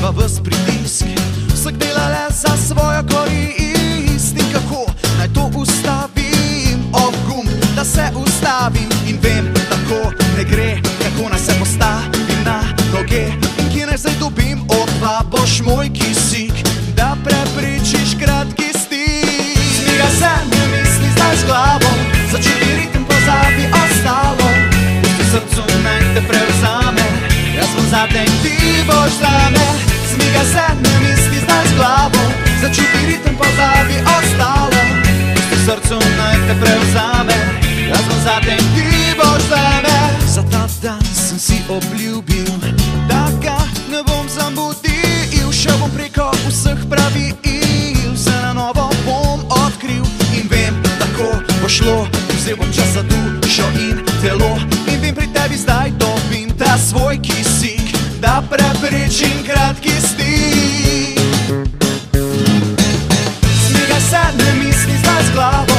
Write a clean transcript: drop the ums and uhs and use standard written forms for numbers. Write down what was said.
skriva ves pritisk, vsak dela le za svojo korist. In kako naj to ustavim? Ob gumb, da se ustavim. In vem, tako ne gre, kako naj se postavim na noge. In kje naj zdaj dobim od dva, boš moj kisik, da prepričiš kratki stik. Zmiga se, ne misli zdaj z glavo, začuti ritem, pozabi ostalo. Pusti srcu naj te prevzame, jaz bom zate in ti boš zame. Zmiga se, ne misli zdaj z glavo, začuti ritem, pozabi ostalo. Pusti srcu naj te prevzame, jaz bom zate in ti boš zame. Za ta dan sem si obljubil, da ga ne bom zamudil. Šel bom preko vseh pravil, vse na novo bom odkril. In vem, tako bo šlo, vzel bom čas za dušo in telo. In vem, pri tebi zdaj dobim ta svoj kisik, da prepričim kratki stik. Zmigaj se, ne misli zdaj z glavo,